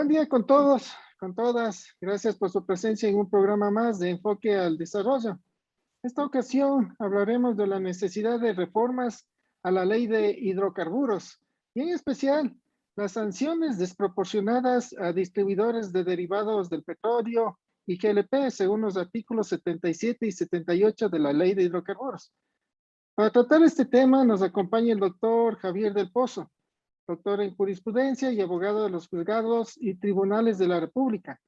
día con todos, con todas. Gracias por su presencia en un programa más de Enfoque al Desarrollo. Esta ocasión hablaremos de la necesidad de reformas a la ley de hidrocarburos y en especial las sanciones desproporcionadas a distribuidores de derivados del petróleo y GLP según los artículos 77 y 78 de la ley de hidrocarburos. Para tratar este tema nos acompaña el doctor Javier del Pozo, doctor en jurisprudencia y abogado de los juzgados y tribunales de la República.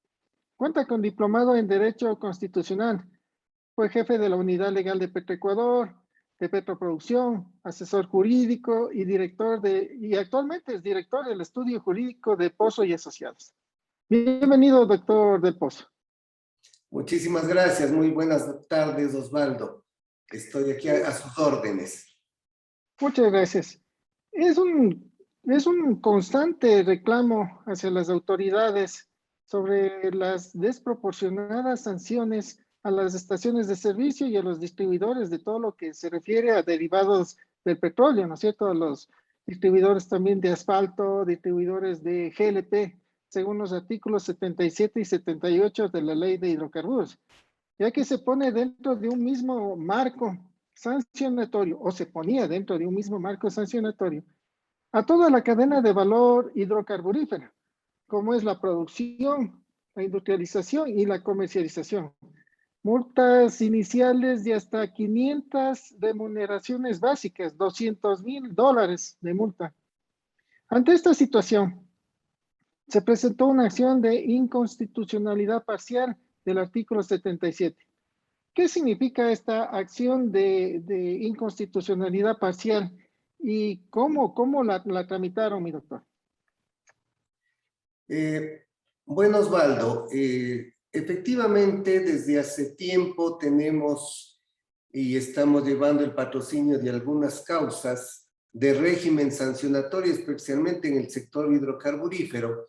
Cuenta con diplomado en Derecho Constitucional. Fue jefe de la Unidad Legal de Petroecuador, de Petroproducción, asesor jurídico y actualmente es director del estudio jurídico de Pozo y Asociados. Bienvenido, doctor del Pozo. Muchísimas gracias. Muy buenas tardes, Osvaldo. Estoy aquí a sus órdenes. Muchas gracias. Es un constante reclamo hacia las autoridades sobre las desproporcionadas sanciones a las estaciones de servicio y a los distribuidores de todo lo que se refiere a derivados del petróleo, ¿no es cierto? A los distribuidores también de asfalto, distribuidores de GLP, según los artículos 77 y 78 de la ley de hidrocarburos, ya que se pone dentro de un mismo marco sancionatorio, o se ponía dentro de un mismo marco sancionatorio, a toda la cadena de valor hidrocarburífera, como es la producción, la industrialización y la comercialización. Multas iniciales de hasta 500 remuneraciones básicas, $200,000 de multa. Ante esta situación, se presentó una acción de inconstitucionalidad parcial del artículo 77. ¿Qué significa esta acción de inconstitucionalidad parcial y cómo la tramitaron, mi doctor? Bueno, Osvaldo, efectivamente desde hace tiempo tenemos y estamos llevando el patrocinio de algunas causas de régimen sancionatorio, especialmente en el sector hidrocarburífero,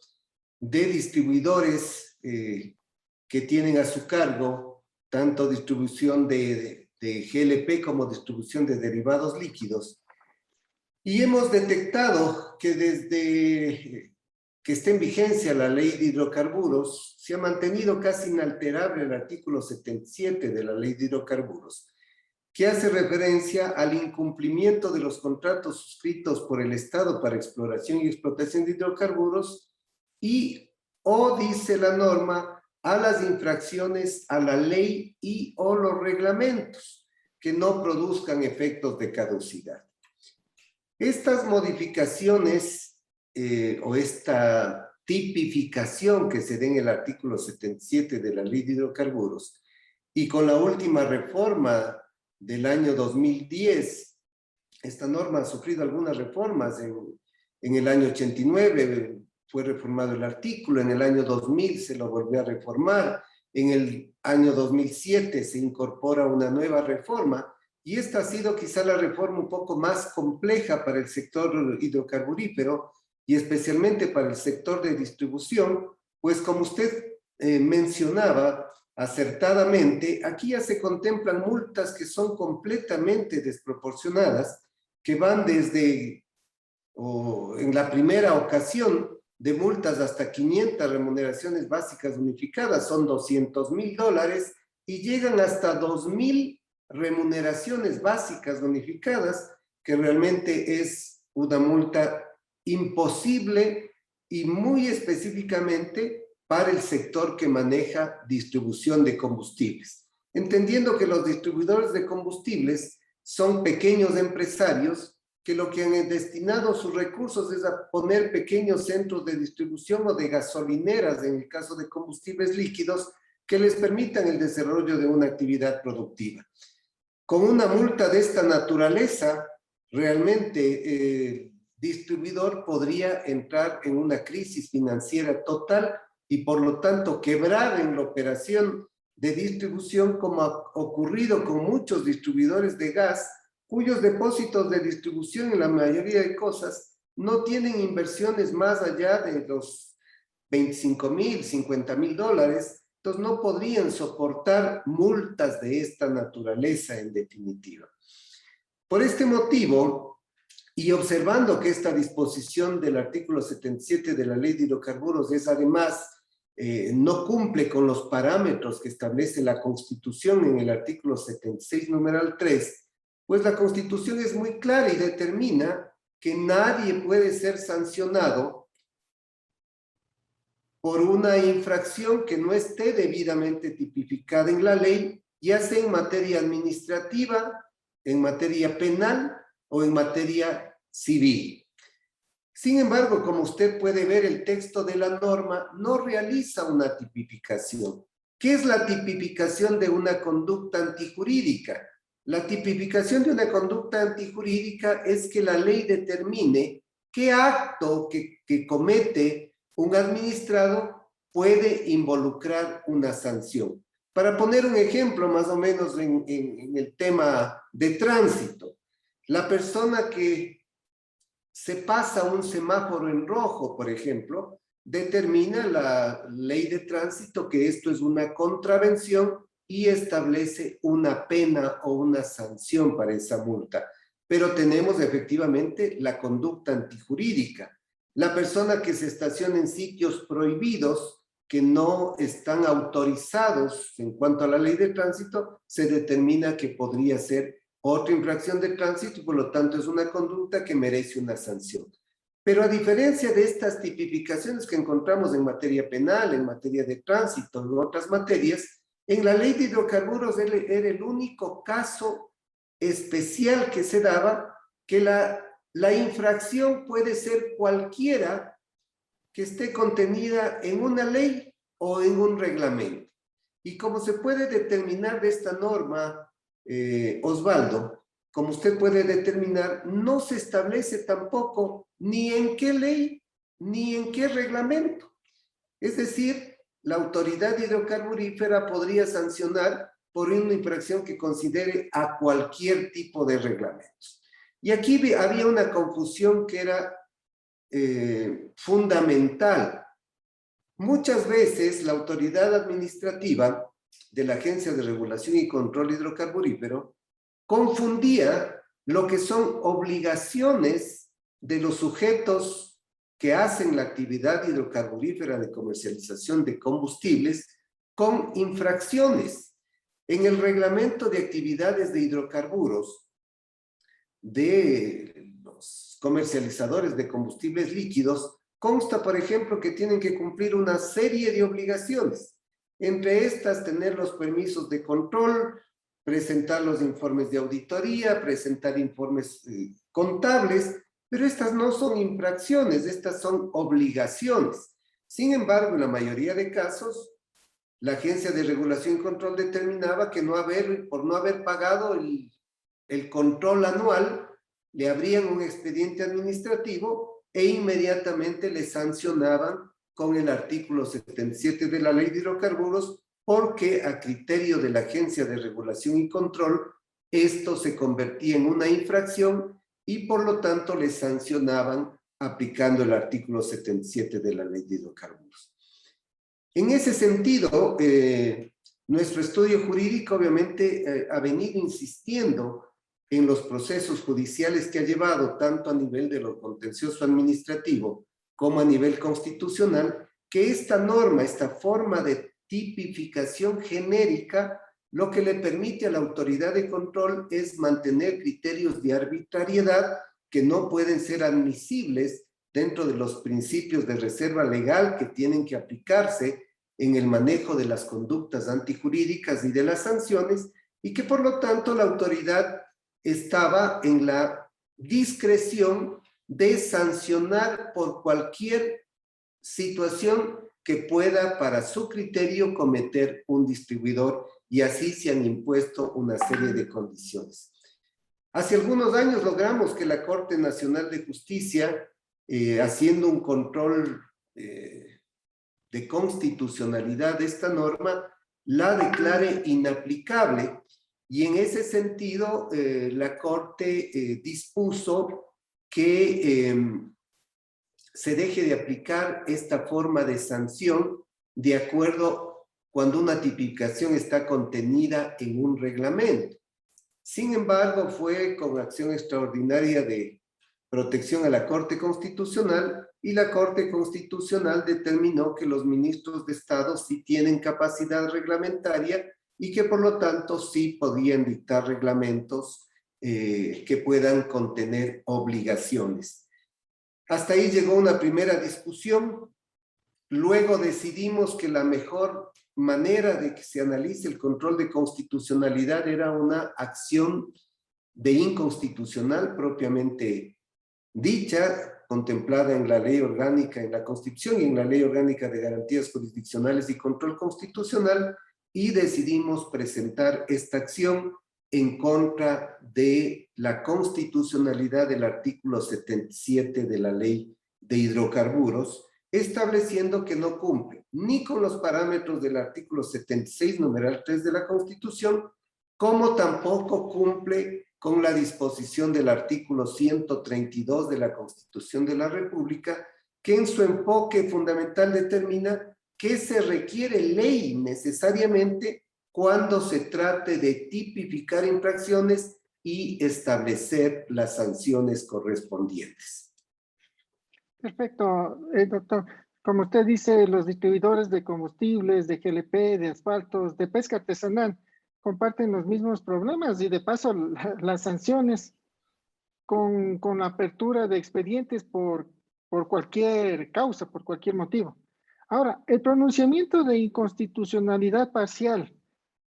de distribuidores que tienen a su cargo tanto distribución de GLP como distribución de derivados líquidos. Y hemos detectado que desde que está en vigencia la ley de hidrocarburos, se ha mantenido casi inalterable el artículo 77 de la ley de hidrocarburos, que hace referencia al incumplimiento de los contratos suscritos por el Estado para exploración y explotación de hidrocarburos o dice la norma, a las infracciones a la ley y o los reglamentos que no produzcan efectos de caducidad. Estas modificaciones o esta tipificación que se da en el artículo 77 de la ley de hidrocarburos y con la última reforma del año 2010, esta norma ha sufrido algunas reformas. En el año 89 fue reformado el artículo, en el año 2000 se lo volvió a reformar, en el año 2007 se incorpora una nueva reforma y esta ha sido quizá la reforma un poco más compleja para el sector hidrocarburífero y especialmente para el sector de distribución, pues como usted mencionaba acertadamente, aquí ya se contemplan multas que son completamente desproporcionadas, que van desde, en la primera ocasión, de multas hasta 500 remuneraciones básicas unificadas, son $200,000, y llegan hasta 2,000 remuneraciones básicas unificadas, que realmente es una multa imposible y muy específicamente para el sector que maneja distribución de combustibles. Entendiendo que los distribuidores de combustibles son pequeños empresarios que lo que han destinado sus recursos es a poner pequeños centros de distribución o de gasolineras, en el caso de combustibles líquidos, que les permitan el desarrollo de una actividad productiva. Con una multa de esta naturaleza, realmente el distribuidor podría entrar en una crisis financiera total y por lo tanto quebrar en la operación de distribución, como ha ocurrido con muchos distribuidores de gas, cuyos depósitos de distribución en la mayoría de cosas no tienen inversiones más allá de los $25,000, $50,000, entonces no podrían soportar multas de esta naturaleza en definitiva. Por este motivo, y observando que esta disposición del artículo 77 de la Ley de Hidrocarburos es además no cumple con los parámetros que establece la Constitución en el artículo 76, numeral 3, pues la Constitución es muy clara y determina que nadie puede ser sancionado por una infracción que no esté debidamente tipificada en la ley, ya sea en materia administrativa, en materia penal o en materia civil. Sin embargo, como usted puede ver, el texto de la norma no realiza una tipificación. ¿Qué es la tipificación de una conducta antijurídica? La tipificación de una conducta antijurídica es que la ley determine qué acto que comete un administrado puede involucrar una sanción. Para poner un ejemplo más o menos en el tema de tránsito, la persona que se pasa un semáforo en rojo, por ejemplo, determina la ley de tránsito que esto es una contravención y establece una pena o una sanción para esa multa. Pero tenemos efectivamente la conducta antijurídica. La persona que se estaciona en sitios prohibidos que no están autorizados en cuanto a la ley de tránsito, se determina que podría ser otra infracción de tránsito y por lo tanto es una conducta que merece una sanción. Pero a diferencia de estas tipificaciones que encontramos en materia penal, en materia de tránsito, en otras materias, en la ley de hidrocarburos era el único caso especial que se daba que la infracción puede ser cualquiera que esté contenida en una ley o en un reglamento. Y como se puede determinar de esta norma, Osvaldo, como usted puede determinar, no se establece tampoco ni en qué ley ni en qué reglamento. Es decir, la autoridad hidrocarburífera podría sancionar por una infracción que considere a cualquier tipo de reglamentos. Y aquí había una confusión que era fundamental. Muchas veces la autoridad administrativa de la Agencia de Regulación y Control Hidrocarburífero confundía lo que son obligaciones de los sujetos que hacen la actividad hidrocarburífera de comercialización de combustibles con infracciones. En el reglamento de actividades de hidrocarburos de los comercializadores de combustibles líquidos consta, por ejemplo, que tienen que cumplir una serie de obligaciones. Entre estas, tener los permisos de control, presentar los informes de auditoría, presentar informes contables, pero estas no son infracciones, estas son obligaciones. Sin embargo, en la mayoría de casos, la Agencia de Regulación y Control determinaba que por no haber pagado el control anual, le abrían un expediente administrativo e inmediatamente le sancionaban con el artículo 77 de la Ley de Hidrocarburos, porque a criterio de la Agencia de Regulación y Control, esto se convertía en una infracción y por lo tanto le sancionaban aplicando el artículo 77 de la Ley de Hidrocarburos. En ese sentido, nuestro estudio jurídico obviamente ha venido insistiendo en los procesos judiciales que ha llevado tanto a nivel de lo contencioso administrativo como a nivel constitucional, que esta norma, esta forma de tipificación genérica, lo que le permite a la autoridad de control es mantener criterios de arbitrariedad que no pueden ser admisibles dentro de los principios de reserva legal que tienen que aplicarse en el manejo de las conductas antijurídicas y de las sanciones, y que por lo tanto la autoridad estaba en la discreción de sancionar por cualquier situación que pueda, para su criterio, cometer un distribuidor, y así se han impuesto una serie de condiciones. Hace algunos años logramos que la Corte Nacional de Justicia, haciendo un control de constitucionalidad de esta norma, la declare inaplicable, y en ese sentido la Corte dispuso que se deje de aplicar esta forma de sanción de acuerdo cuando una tipificación está contenida en un reglamento. Sin embargo, fue con acción extraordinaria de protección a la Corte Constitucional, y la Corte Constitucional determinó que los ministros de Estado sí tienen capacidad reglamentaria y que por lo tanto sí podían dictar reglamentos que puedan contener obligaciones. Hasta ahí llegó una primera discusión. Luego decidimos que la mejor manera de que se analice el control de constitucionalidad era una acción de inconstitucional propiamente dicha, contemplada en la Ley Orgánica, en la Constitución y en la Ley Orgánica de Garantías Jurisdiccionales y Control Constitucional, y decidimos presentar esta acción en contra de la constitucionalidad del artículo 77 de la Ley de Hidrocarburos, estableciendo que no cumple ni con los parámetros del artículo 76, numeral 3 de la Constitución, como tampoco cumple con la disposición del artículo 132 de la Constitución de la República, que en su enfoque fundamental determina que se requiere ley necesariamente cuando se trate de tipificar infracciones y establecer las sanciones correspondientes. Perfecto, doctor. Como usted dice, los distribuidores de combustibles, de GLP, de asfaltos, de pesca artesanal, comparten los mismos problemas y de paso las sanciones con apertura de expedientes por cualquier causa, por cualquier motivo. Ahora, el pronunciamiento de inconstitucionalidad parcial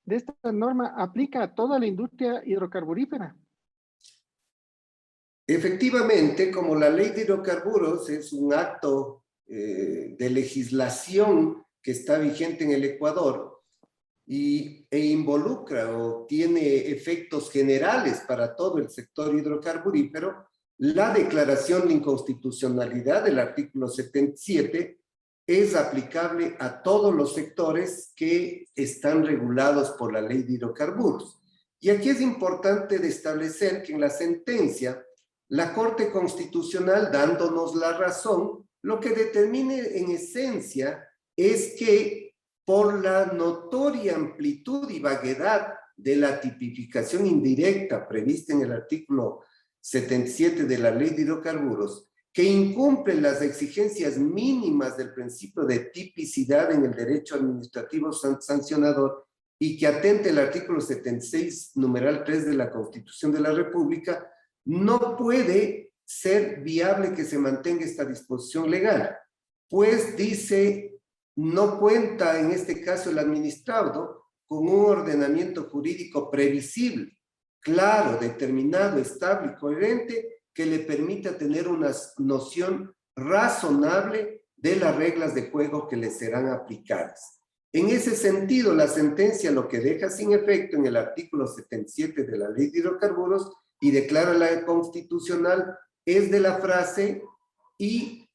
de esta norma aplica a toda la industria hidrocarburífera. Efectivamente, como la Ley de Hidrocarburos es un acto de legislación que está vigente en el Ecuador, e involucra o tiene efectos generales para todo el sector hidrocarburífero, la declaración de inconstitucionalidad del artículo 77 es aplicable a todos los sectores que están regulados por la Ley de Hidrocarburos. Y aquí es importante de establecer que en la sentencia, la Corte Constitucional, dándonos la razón, lo que determina en esencia es que por la notoria amplitud y vaguedad de la tipificación indirecta prevista en el artículo 77 de la Ley de Hidrocarburos, que incumple las exigencias mínimas del principio de tipicidad en el derecho administrativo sancionador y que atente el artículo 76, numeral 3 de la Constitución de la República, no puede ser viable que se mantenga esta disposición legal, pues dice, no cuenta en este caso el administrado con un ordenamiento jurídico previsible, claro, determinado, estable y coherente que le permita tener una noción razonable de las reglas de juego que le serán aplicadas. En ese sentido, la sentencia lo que deja sin efecto en el artículo 77 de la Ley de Hidrocarburos y declara la constitucional es de la frase y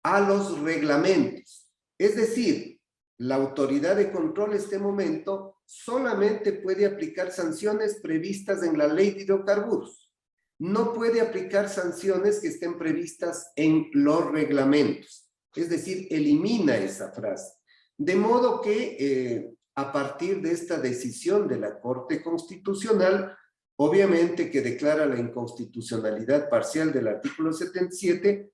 a los reglamentos. Es decir, la autoridad de control en este momento solamente puede aplicar sanciones previstas en la Ley de Hidrocarburos. No puede aplicar sanciones que estén previstas en los reglamentos. Es decir, elimina esa frase. De modo que a partir de esta decisión de la Corte Constitucional, obviamente que declara la inconstitucionalidad parcial del artículo 77,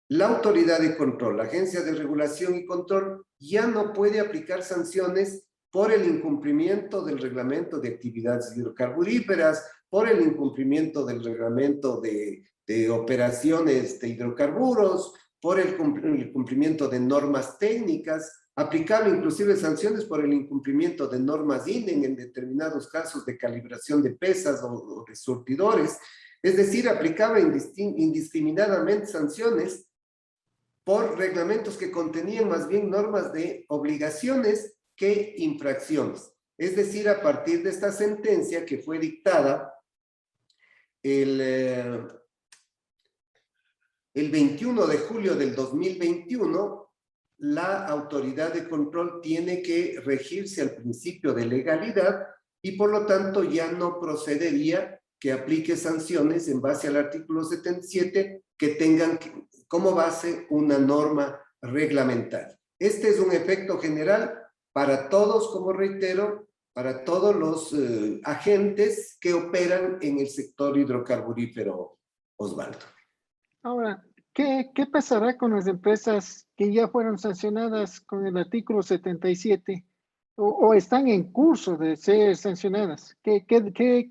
la autoridad de control, la Agencia de Regulación y Control, ya no puede aplicar sanciones por el incumplimiento del reglamento de actividades hidrocarburíferas, por el incumplimiento del reglamento de operaciones de hidrocarburos, por el cumplimiento de normas técnicas, aplicable inclusive sanciones por el incumplimiento de normas INE en determinados casos de calibración de pesas o de surtidores. Es decir, aplicaba indiscriminadamente sanciones por reglamentos que contenían más bien normas de obligaciones que infracciones. Es decir, a partir de esta sentencia que fue dictada el 21 de julio del 2021, la autoridad de control tiene que regirse al principio de legalidad y por lo tanto ya no procedería que aplique sanciones en base al artículo 77 que tengan como base una norma reglamentaria. Este es un efecto general para todos, como reitero, para todos los agentes que operan en el sector hidrocarburífero Osvaldo. Ahora, ¿qué pasará con las empresas que ya fueron sancionadas con el artículo 77 o están en curso de ser sancionadas? ¿Qué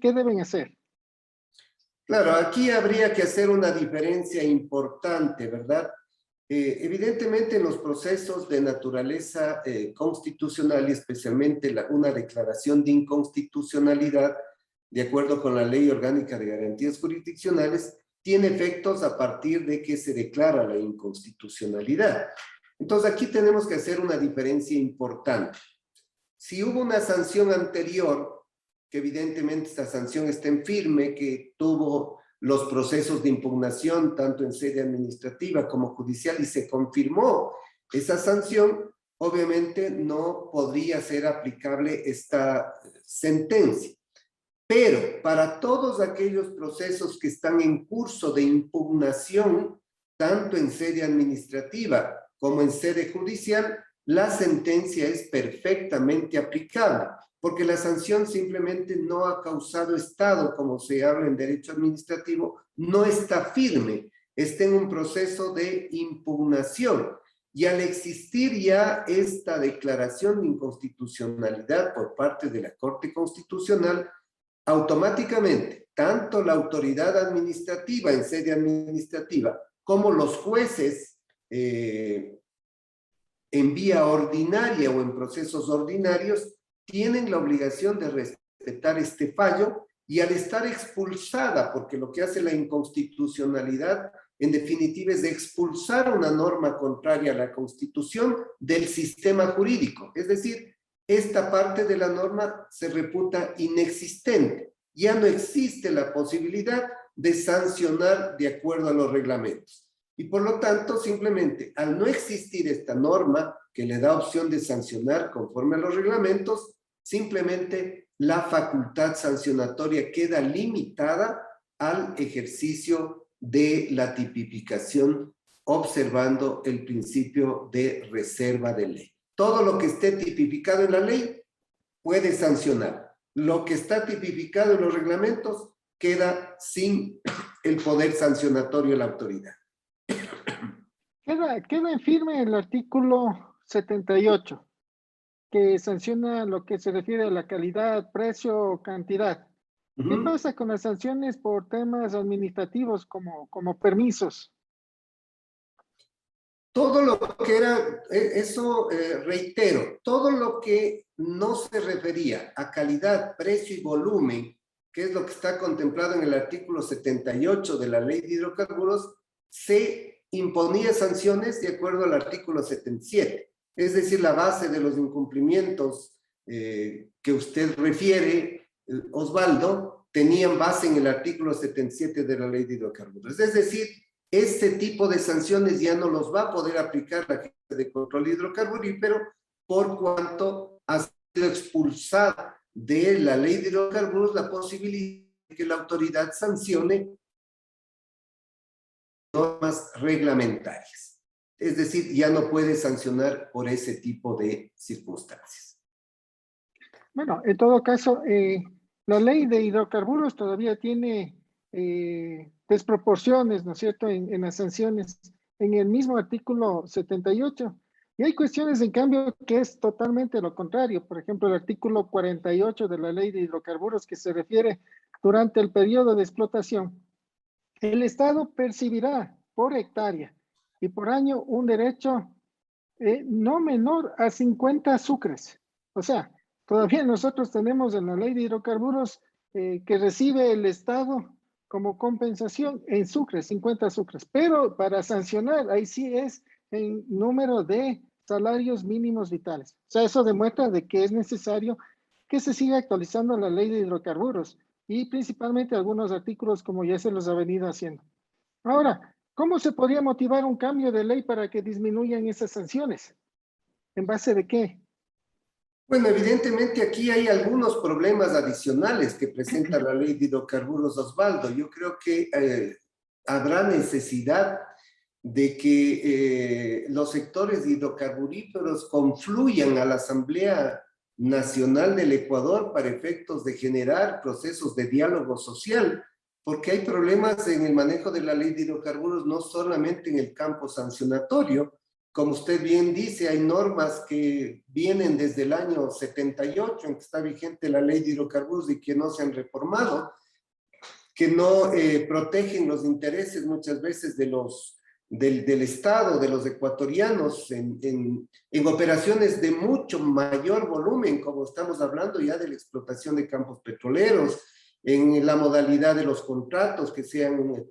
deben hacer? Claro, aquí habría que hacer una diferencia importante, ¿verdad? Evidentemente, en los procesos de naturaleza constitucional y especialmente una declaración de inconstitucionalidad, de acuerdo con la Ley Orgánica de Garantías Jurisdiccionales, tiene efectos a partir de que se declara la inconstitucionalidad. Entonces, aquí tenemos que hacer una diferencia importante. Si hubo una sanción anterior, que evidentemente esta sanción está en firme, que tuvo los procesos de impugnación tanto en sede administrativa como judicial y se confirmó esa sanción, obviamente no podría ser aplicable esta sentencia. Pero para todos aquellos procesos que están en curso de impugnación, tanto en sede administrativa como en sede judicial, la sentencia es perfectamente aplicable, porque la sanción simplemente no ha causado estado, como se habla en derecho administrativo, no está firme, está en un proceso de impugnación. Y al existir ya esta declaración de inconstitucionalidad por parte de la Corte Constitucional, automáticamente, tanto la autoridad administrativa en sede administrativa como los jueces en vía ordinaria o en procesos ordinarios tienen la obligación de respetar este fallo y al estar expulsada, porque lo que hace la inconstitucionalidad en definitiva es de expulsar una norma contraria a la Constitución del sistema jurídico, es decir, esta parte de la norma se reputa inexistente. Ya no existe la posibilidad de sancionar de acuerdo a los reglamentos. Y por lo tanto, simplemente, al no existir esta norma que le da opción de sancionar conforme a los reglamentos, simplemente la facultad sancionatoria queda limitada al ejercicio de la tipificación, observando el principio de reserva de ley. Todo lo que esté tipificado en la ley puede sancionar. Lo que está tipificado en los reglamentos queda sin el poder sancionatorio de la autoridad. Queda en firme el artículo 78, que sanciona lo que se refiere a la calidad, precio o cantidad. ¿Qué pasa con las sanciones por temas administrativos como permisos? Todo lo que era, eso reitero, todo lo que no se refería a calidad, precio y volumen, que es lo que está contemplado en el artículo 78 de la Ley de Hidrocarburos, se imponía sanciones de acuerdo al artículo 77. Es decir, la base de los incumplimientos que usted refiere, Osvaldo, tenían base en el artículo 77 de la Ley de Hidrocarburos. Es decir, este tipo de sanciones ya no los va a poder aplicar la Agencia de Control Hidrocarburífero por cuanto ha sido expulsada de la Ley de Hidrocarburos la posibilidad de que la autoridad sancione normas reglamentarias. Es decir, ya no puede sancionar por ese tipo de circunstancias. Bueno, en todo caso, la ley de hidrocarburos todavía tiene desproporciones, ¿no es cierto?, en las sanciones en el mismo artículo 78. Y hay cuestiones, en cambio, que es totalmente lo contrario. Por ejemplo, el artículo 48 de la ley de hidrocarburos, que se refiere durante el periodo de explotación. El Estado percibirá por hectárea y por año un derecho no menor a 50 sucres. O sea, todavía nosotros tenemos en la ley de hidrocarburos que recibe el Estado como compensación en sucres, 50 sucres. Pero para sancionar, ahí sí es en número de salarios mínimos vitales. O sea, eso demuestra de que es necesario que se siga actualizando la ley de hidrocarburos y principalmente algunos artículos como ya se los ha venido haciendo. Ahora, ¿cómo se podría motivar un cambio de ley para que disminuyan esas sanciones? ¿En base de qué? Bueno, evidentemente aquí hay algunos problemas adicionales que presenta la ley de hidrocarburos, Osvaldo. Yo creo que habrá necesidad de que los sectores hidrocarburíferos confluyan a la Asamblea Nacional del Ecuador para efectos de generar procesos de diálogo social porque hay problemas en el manejo de la ley de hidrocarburos, no solamente en el campo sancionatorio. Como usted bien dice, hay normas que vienen desde el año 78 en que está vigente la ley de hidrocarburos y que no se han reformado, que no protegen los intereses muchas veces del Estado, de los ecuatorianos, en operaciones de mucho mayor volumen, como estamos hablando ya de la explotación de campos petroleros, en la modalidad de los contratos que sean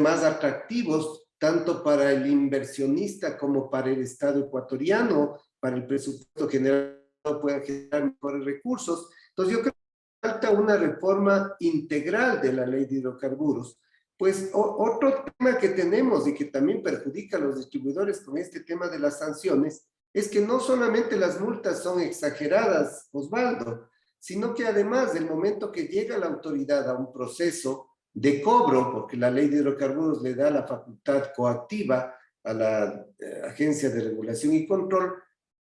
más atractivos, tanto para el inversionista como para el Estado ecuatoriano, para el presupuesto general puedan generar mejores recursos. Entonces yo creo que falta una reforma integral de la ley de hidrocarburos. Pues otro tema que tenemos y que también perjudica a los distribuidores con este tema de las sanciones es que no solamente las multas son exageradas, Osvaldo, sino que además del momento que llega la autoridad a un proceso de cobro, porque la ley de hidrocarburos le da la facultad coactiva a la Agencia de Regulación y Control,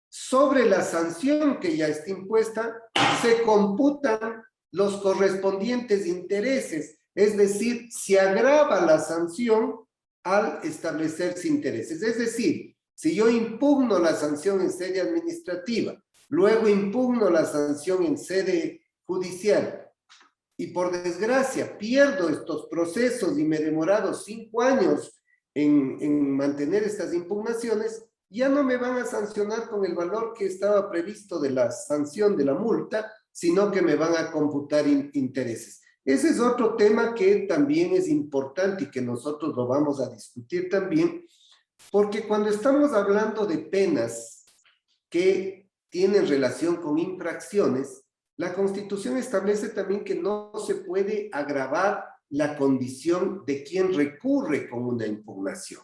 sobre la sanción que ya está impuesta, se computan los correspondientes intereses, es decir, se agrava la sanción al establecerse intereses. Es decir, si yo impugno la sanción en sede administrativa, luego impugno la sanción en sede judicial, y por desgracia pierdo estos procesos y me he demorado 5 años en mantener estas impugnaciones, ya no me van a sancionar con el valor que estaba previsto de la sanción de la multa, sino que me van a computar intereses. Ese es otro tema que también es importante y que nosotros lo vamos a discutir también, porque cuando estamos hablando de penas que tienen relación con infracciones, la Constitución establece también que no se puede agravar la condición de quien recurre con una impugnación.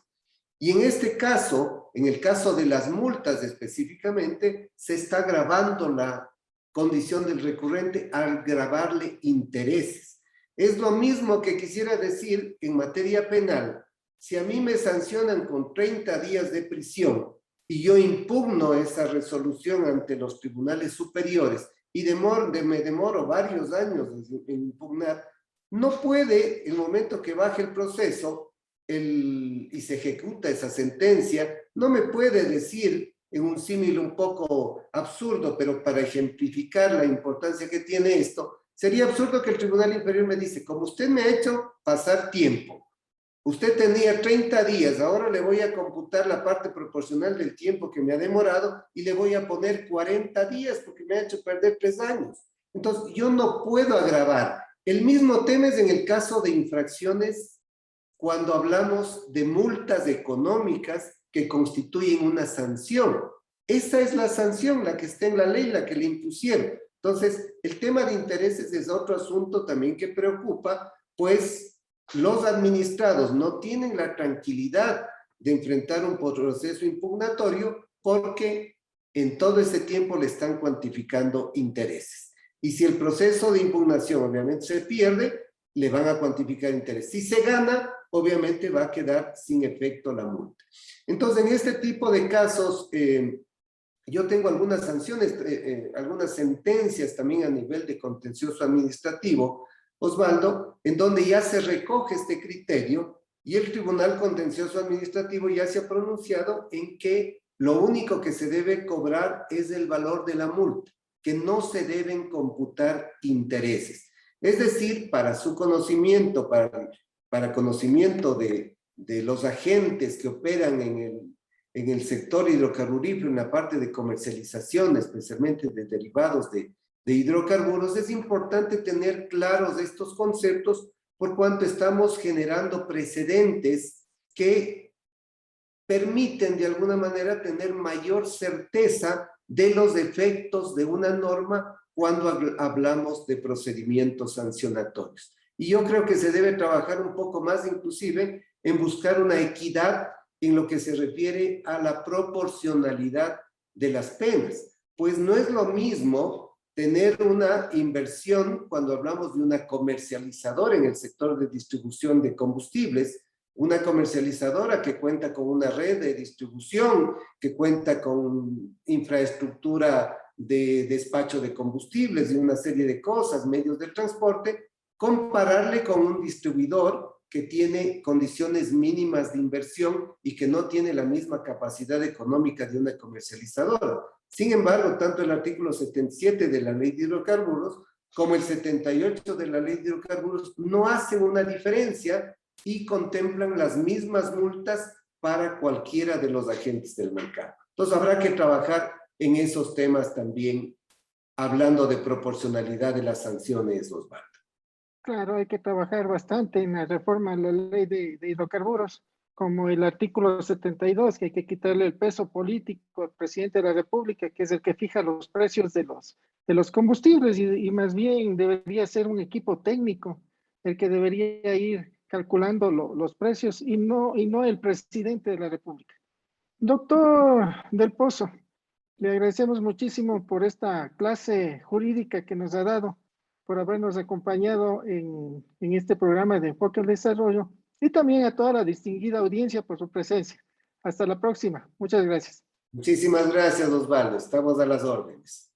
Y en este caso, en el caso de las multas específicamente, se está agravando la condición del recurrente al agravarle intereses. Es lo mismo que quisiera decir en materia penal. Si a mí me sancionan con 30 días de prisión y yo impugno esa resolución ante los tribunales superiores y me demoro varios años en impugnar, no puede, el momento que baje el proceso y se ejecuta esa sentencia, no me puede decir, en un símil un poco absurdo, pero para ejemplificar la importancia que tiene esto, sería absurdo que el Tribunal Inferior me dice, como usted me ha hecho pasar tiempo, usted tenía 30 días, ahora le voy a computar la parte proporcional del tiempo que me ha demorado y le voy a poner 40 días porque me ha hecho perder 3 años. Entonces, yo no puedo agravar. El mismo tema es en el caso de infracciones cuando hablamos de multas económicas que constituyen una sanción. Esa es la sanción, la que está en la ley, la que le impusieron. Entonces, el tema de intereses es otro asunto también que preocupa, pues los administrados no tienen la tranquilidad de enfrentar un proceso impugnatorio porque en todo ese tiempo le están cuantificando intereses. Y si el proceso de impugnación obviamente se pierde, le van a cuantificar interés. Si se gana, obviamente va a quedar sin efecto la multa. Entonces, en este tipo de casos, yo tengo algunas sanciones, algunas sentencias también a nivel de contencioso administrativo, Osvaldo, en donde ya se recoge este criterio y el Tribunal Contencioso Administrativo ya se ha pronunciado en que lo único que se debe cobrar es el valor de la multa, que no se deben computar intereses. Es decir, para su conocimiento, para conocimiento de los agentes que operan en el sector hidrocarburífero, en la parte de comercialización, especialmente de derivados de hidrocarburos, es importante tener claros estos conceptos por cuanto estamos generando precedentes que permiten de alguna manera tener mayor certeza de los efectos de una norma cuando hablamos de procedimientos sancionatorios. Y yo creo que se debe trabajar un poco más inclusive en buscar una equidad en lo que se refiere a la proporcionalidad de las penas. Pues no es lo mismo tener una inversión cuando hablamos de una comercializadora en el sector de distribución de combustibles, una comercializadora que cuenta con una red de distribución, que cuenta con infraestructura de despacho de combustibles y una serie de cosas, medios de transporte, compararle con un distribuidor que tiene condiciones mínimas de inversión y que no tiene la misma capacidad económica de una comercializadora. Sin embargo, tanto el artículo 77 de la Ley de Hidrocarburos como el 78 de la Ley de Hidrocarburos no hacen una diferencia y contemplan las mismas multas para cualquiera de los agentes del mercado. Entonces habrá que trabajar en esos temas también, hablando de proporcionalidad de las sanciones, Osvaldo. Claro, hay que trabajar bastante en la reforma de la ley de hidrocarburos, como el artículo 72, que hay que quitarle el peso político al presidente de la República, que es el que fija los precios de los combustibles, y más bien debería ser un equipo técnico el que debería ir calculando los precios y no el presidente de la República. Doctor Del Pozo, le agradecemos muchísimo por esta clase jurídica que nos ha dado, por habernos acompañado en este programa de Enfoque al Desarrollo y también a toda la distinguida audiencia por su presencia. Hasta la próxima. Muchas gracias. Muchísimas gracias, Osvaldo. Estamos a las órdenes.